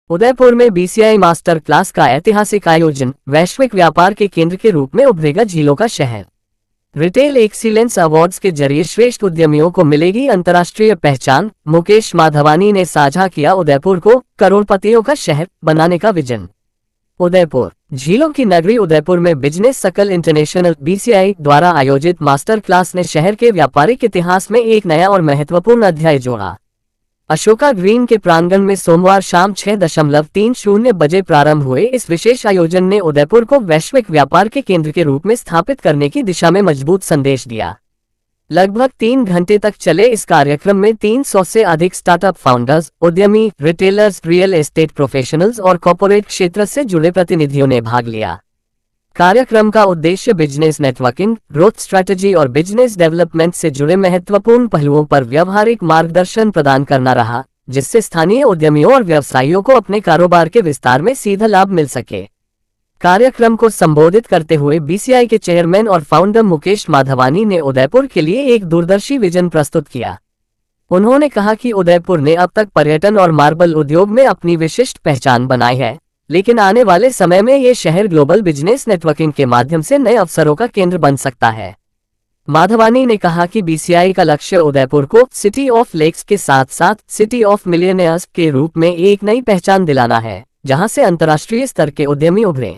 उदयपुर में BCI master class का ऐतिहासिक आयोजन, वैश्विक व्यापार के केंद्र के रूप में उभरेगा झीलों का शहर। रिटेल एक्सीलेंस अवार्ड्स के जरिए श्रेष्ठ उद्यमियों को मिलेगी अंतर्राष्ट्रीय पहचान। मुकेश माधवानी ने साझा किया उदयपुर को करोड़पतियों का शहर बनाने का विजन। उदयपुर, झीलों की नगरी उदयपुर में बिजनेस सर्कल इंटरनेशनल बीसीआई द्वारा आयोजित मास्टर क्लास ने शहर के व्यापारिक इतिहास में एक नया और महत्वपूर्ण अध्याय जोड़ा। अशोका ग्रीन के प्रांगण में सोमवार शाम 6:30 बजे प्रारंभ हुए इस विशेष आयोजन ने उदयपुर को वैश्विक व्यापार के केंद्र के रूप में स्थापित करने की दिशा में मजबूत संदेश दिया। लगभग 3 घंटे तक चले इस कार्यक्रम में 300 से अधिक स्टार्टअप फाउंडर्स, उद्यमी, रिटेलर्स, रियल एस्टेट प्रोफेशनल्स और कॉर्पोरेट क्षेत्र से जुड़े प्रतिनिधियों ने भाग लिया। कार्यक्रम का उद्देश्य बिजनेस नेटवर्किंग, ग्रोथ स्ट्रैटेजी और बिजनेस डेवलपमेंट से जुड़े महत्वपूर्ण पहलुओं पर व्यावहारिक मार्गदर्शन प्रदान करना रहा, जिससे स्थानीय उद्यमियों और व्यवसायियों को अपने कारोबार के विस्तार में सीधा लाभ मिल सके। कार्यक्रम को संबोधित करते हुए बीसीआई के चेयरमैन और फाउंडर मुकेश माधवानी ने उदयपुर के लिए एक दूरदर्शी विजन प्रस्तुत किया। उन्होंने कहा कि उदयपुर ने अब तक पर्यटन और मार्बल उद्योग में अपनी विशिष्ट पहचान बनाई है, लेकिन आने वाले समय में ये शहर ग्लोबल बिजनेस नेटवर्किंग के माध्यम से नए अवसरों का केंद्र बन सकता है। माधवानी ने कहा कि बीसीआई का लक्ष्य उदयपुर को सिटी ऑफ लेक्स के साथ साथ सिटी ऑफ मिलियनियर्स के रूप में एक नई पहचान दिलाना है, जहां से अंतर्राष्ट्रीय स्तर के उद्यमी उभरे।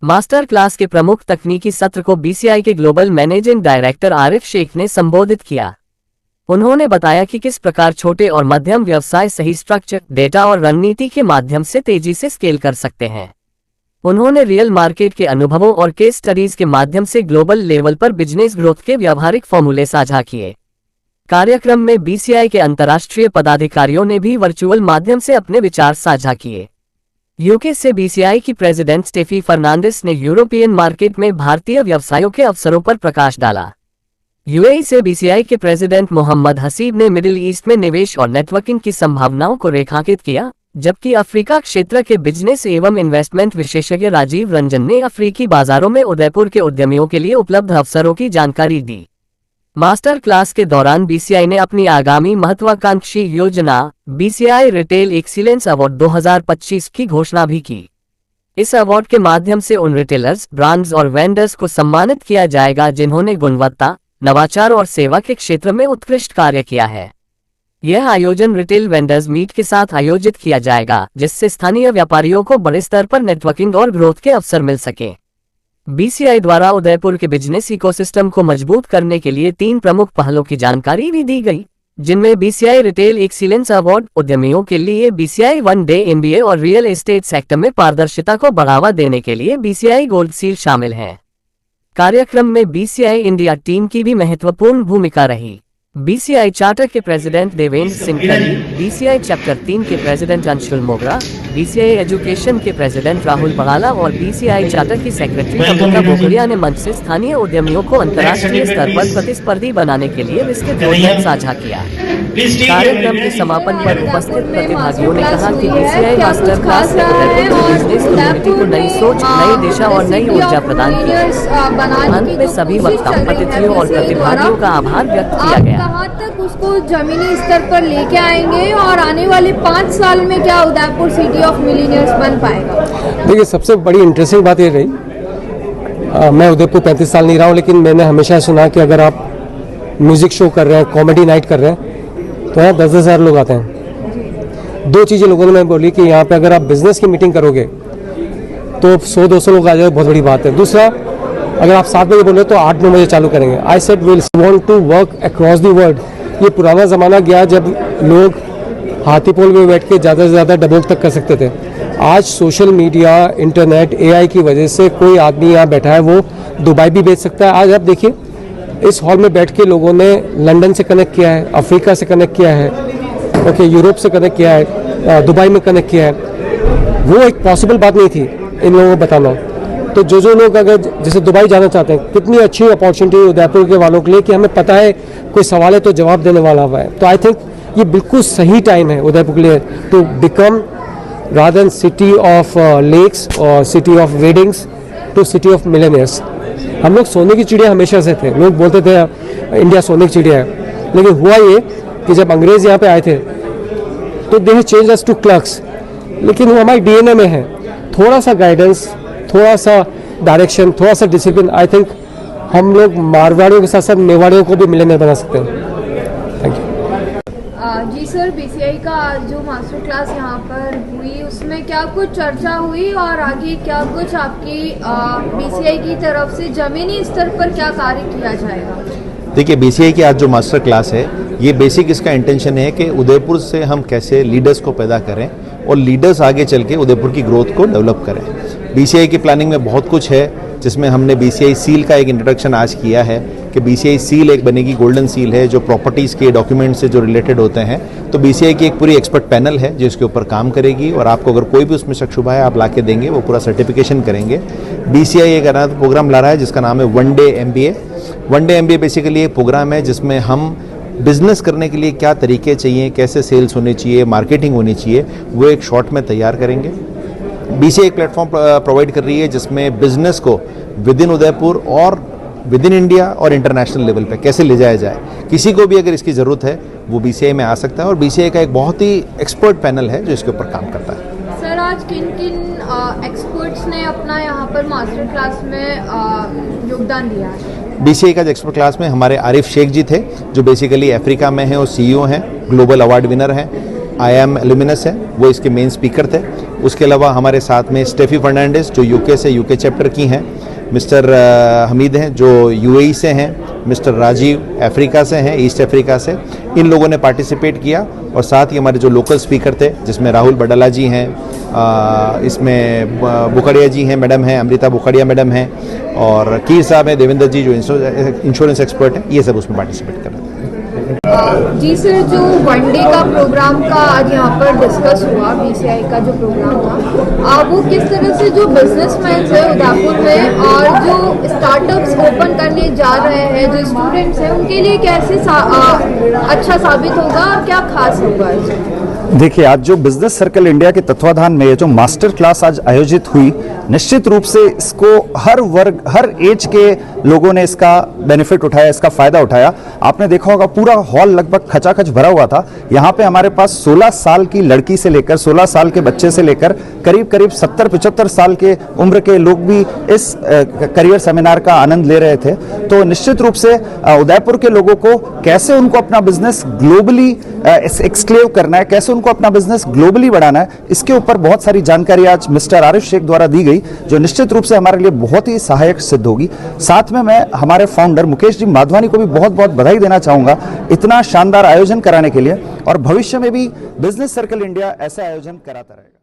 मास्टर क्लास के प्रमुख तकनीकी सत्र को बीसीआई के global managing director Arif Sheikh ने संबोधित किया। उन्होंने बताया कि किस प्रकार छोटे और मध्यम व्यवसाय सही स्ट्रक्चर, डेटा और रणनीति के माध्यम से तेजी से स्केल कर सकते हैं। उन्होंने रियल मार्केट के अनुभवों और केस स्टडीज के माध्यम से ग्लोबल लेवल पर बिजनेस ग्रोथ के व्यावहारिक फॉर्मूले साझा किए। कार्यक्रम में बीसीआई के अंतर्राष्ट्रीय पदाधिकारियों ने भी वर्चुअल माध्यम से अपने विचार साझा किए। यूके से बीसीआई की प्रेसिडेंट स्टेफी फर्नांडिस ने यूरोपियन मार्केट में भारतीय व्यवसायों के अवसरों पर प्रकाश डाला। यूएई से बीसीआई के प्रेसिडेंट मोहम्मद हसीब ने मिडिल ईस्ट में निवेश और नेटवर्किंग की संभावनाओं को रेखांकित किया, जबकि अफ्रीका क्षेत्र के बिजनेस एवं इन्वेस्टमेंट विशेषज्ञ राजीव रंजन ने अफ्रीकी बाजारों में उदयपुर के उद्यमियों के लिए उपलब्ध अवसरों की जानकारी दी। मास्टर क्लास के दौरान बीसीआई ने अपनी आगामी महत्वाकांक्षी योजना बीसीआई रिटेल एक्सीलेंस अवार्ड 2025 की घोषणा भी की। इस अवार्ड के माध्यम से उन रिटेलर्स, ब्रांड्स और वेंडर्स को सम्मानित किया जाएगा जिन्होंने गुणवत्ता, नवाचार और सेवा के क्षेत्र में उत्कृष्ट कार्य किया है। यह आयोजन रिटेल वेंडर्स मीट के साथ आयोजित किया जाएगा, जिससे स्थानीय व्यापारियों को बड़े स्तर पर नेटवर्किंग और ग्रोथ के अवसर मिल सके। बीसीआई द्वारा उदयपुर के बिजनेस इकोसिस्टम को मजबूत करने के लिए 3 प्रमुख पहलों की जानकारी भी दी गई, जिनमें बीसीआई रिटेल एक्सीलेंस अवार्ड, उद्यमियों के लिए बीसीआई वन डे एमबीए और रियल एस्टेट सेक्टर में पारदर्शिता को बढ़ावा देने के लिए बीसीआई गोल्ड सील शामिल हैं। कार्यक्रम में बीसीआई इंडिया टीम की भी महत्वपूर्ण भूमिका रही। बीसीआई चार्टर के प्रेसिडेंट देवेंद्र सिंह करी, बीसीआई चैप्टर 3 के प्रेसिडेंट अंशुल मोगरा, बीसीआई एजुकेशन के प्रेसिडेंट राहुल बगाला और बीसीआई चार्टर की सेक्रेटरी अमृता बोगड़िया ने मंच से स्थानीय उद्यमियों को अंतर्राष्ट्रीय स्तर पर प्रतिस्पर्धी बनाने के लिए विस्तृत रोडमैप साझा किया। कार्यक्रम के समापन पर उपस्थित प्रतिभागियों ने कहा कि बीसीआई मास्टर क्लास ने उदयपुर की बिजनेस कम्युनिटी को नई सोच, नई दिशा और नई ऊर्जा प्रदान की। अंत में सभी वक्ताओं, अतिथियों और प्रतिभागियों का आभार व्यक्त किया गया। कहाँ तक उसको जमीनी स्तर पर लेके आएंगे और आने वाले 5 साल में क्या उदयपुर सिटी ऑफ मिलियनियर्स बन पाएगा? देखिए, सबसे बड़ी इंटरेस्टिंग बात ये रही, मैं उदयपुर 35 साल नहीं रहा हूँ, लेकिन मैंने हमेशा सुना कि अगर आप म्यूजिक शो कर रहे हैं, कॉमेडी नाइट कर रहे हैं, तो यहाँ 10,000 लोग आते हैं। 2 चीज़ें लोगों ने मैं बोली कि यहाँ पे अगर आप बिजनेस की मीटिंग करोगे तो 100-200 लोग आ जाए, बहुत बड़ी बात है। दूसरा, अगर आप 7 बजे बोले तो 8-9 बजे चालू करेंगे। I said we want to work across the world. ये पुराना ज़माना गया जब लोग हाथीपोल में बैठ के ज़्यादा से ज़्यादा डबल तक कर सकते थे। आज सोशल मीडिया, इंटरनेट, एआई की वजह से कोई आदमी यहाँ बैठा है वो दुबई भी बेच सकता है। आज आप देखिए, इस हॉल में बैठ के लोगों ने लंदन से कनेक्ट किया है, अफ्रीका से कनेक्ट किया है, ओके, यूरोप से कनेक्ट किया है, दुबई में कनेक्ट किया है। वो एक पॉसिबल बात नहीं थी इन लोगों को बताना। तो जो लोग अगर जैसे दुबई जाना चाहते हैं, कितनी अच्छी अपॉर्चुनिटी उदयपुर के वालों के लिए कि हमें पता है कोई सवाल है तो जवाब देने वाला हुआ है। तो आई थिंक ये बिल्कुल सही टाइम है उदयपुर के लिए to become rather than city of lakes और city of weddings to city of millionaires. हम लोग सोने की चिड़िया हमेशा से थे, लोग बोलते थे इंडिया सोने की चिड़िया है, लेकिन हुआ ये कि जब अंग्रेज यहाँ पे आए थे तो they have changed us to clerks. लेकिन वो हमारे डीएनए में है। थोड़ा सा गाइडेंस, थोड़ा सा डायरेक्शन, थोड़ा सा डिसिप्लिन, आई थिंक हम लोग मारवाड़ियों के साथ साथ मेवाड़ियों को भी मिलियनेयर बना सकते हैं। Thank you. जी सर, बीसीआई का आज जो मास्टर क्लास यहाँ पर हुई उसमें क्या कुछ चर्चा हुई और आगे क्या कुछ आपकी बीसीआई की तरफ से जमीनी स्तर पर क्या कार्य किया जाएगा? देखिए, बीसीआई की आज जो मास्टर क्लास है, ये बेसिक इसका इंटेंशन है कि उदयपुर से हम कैसे लीडर्स को पैदा करें और लीडर्स आगे चल के उदयपुर की ग्रोथ को डेवलप करें। बीसीआई की प्लानिंग में बहुत कुछ है, जिसमें हमने बीसीआई सील का एक इंट्रोडक्शन आज किया है कि बीसीआई सील एक बनेगी गोल्डन सील है जो प्रॉपर्टीज़ के डॉक्यूमेंट से जो रिलेटेड होते हैं। तो बीसीआई की एक पूरी एक्सपर्ट पैनल है जो इसके ऊपर काम करेगी और आपको अगर कोई भी उसमें शक शुबा है आप ला के देंगे, वो पूरा सर्टिफिकेशन करेंगे। बीसीआई एक अनाथ प्रोग्राम ला रहा है जिसका नाम है one day MBA. One day MBA basically एक प्रोग्राम है जिसमें हम बिजनेस करने के लिए क्या तरीके चाहिए, कैसे सेल्स होनी चाहिए, मार्केटिंग होनी चाहिए, वो एक शॉर्ट में तैयार करेंगे। बीसीआई एक प्लेटफॉर्म प्रोवाइड कर रही है जिसमें बिजनेस को विद इन उदयपुर और विद इन इंडिया और इंटरनेशनल लेवल पे कैसे ले जाया जाए। किसी को भी अगर इसकी ज़रूरत है वो बीसीआई में आ सकता है और बीसीआई का एक बहुत ही एक्सपर्ट पैनल है जो इसके ऊपर काम करता है। सर, आज किन किन एक्सपर्ट्स ने अपना यहाँ पर मास्टर क्लास में योगदान दिया है? बीसीआई का एक्सपर्ट क्लास में हमारे आरिफ शेख जी थे जो बेसिकली अफ्रीका में हैं और सीईओ हैं, ग्लोबल अवार्ड विनर हैं, IIM एल्यूमिनस है, वो इसके मेन स्पीकर थे। उसके अलावा हमारे साथ में स्टेफी फर्नांडिस जो यूके से, यूके चैप्टर की हैं, मिस्टर हमीद हैं जो यूएई से हैं, मिस्टर राजीव अफ्रीका से हैं, ईस्ट अफ्रीका से। इन लोगों ने पार्टिसिपेट किया और साथ ही हमारे जो लोकल स्पीकर थे जिसमें राहुल बडाला जी हैं, इसमें बुखड़िया जी हैं, मैडम हैं, अमृता बुखड़िया मैडम हैं और कीर साहब हैं, देवेंद्र जी जो इंश्योरेंस एक्सपर्ट हैं, ये सब उसमें पार्टिसिपेट कर रहे थे। जी सर, जो वनडे का प्रोग्राम का आज यहाँ पर डिस्कस हुआ, बीसीआई का जो प्रोग्राम था, वो किस तरह से जो बिजनेसमैन है उदयपुर में और जो स्टार्टअप्स ओपन करने जा रहे हैं, जो स्टूडेंट्स हैं, उनके लिए कैसे अच्छा साबित होगा और क्या खास होगा इसमें? देखिए, आज जो बिजनेस सर्कल इंडिया के तत्वाधान में ये जो मास्टर क्लास आज आयोजित हुई, निश्चित रूप से इसको हर वर्ग, हर एज के लोगों ने इसका बेनिफिट उठाया, इसका फायदा उठाया। आपने देखा होगा पूरा हॉल लगभग खचाखच भरा हुआ था। यहाँ पे हमारे पास 16 साल की लड़की से लेकर 16 साल के बच्चे से लेकर करीब करीब 70-75 साल के उम्र के लोग भी इस करियर सेमिनार का आनंद ले रहे थे। तो निश्चित रूप से उदयपुर के लोगों को कैसे उनको अपना बिजनेस ग्लोबली एक्सक्लेव करना है, कैसे उनको अपना बिजनेस ग्लोबली बढ़ाना है, इसके ऊपर बहुत सारी जानकारी आज मिस्टर आरिफ शेख द्वारा दी गई जो निश्चित रूप से हमारे लिए बहुत ही सहायक सिद्ध होगी। साथ में मैं हमारे फाउंडर मुकेश जी माधवानी को भी बहुत बहुत बधाई देना चाहूंगा इतना शानदार आयोजन कराने के लिए और भविष्य में भी बिजनेस सर्कल इंडिया ऐसा आयोजन कराता रहेगा।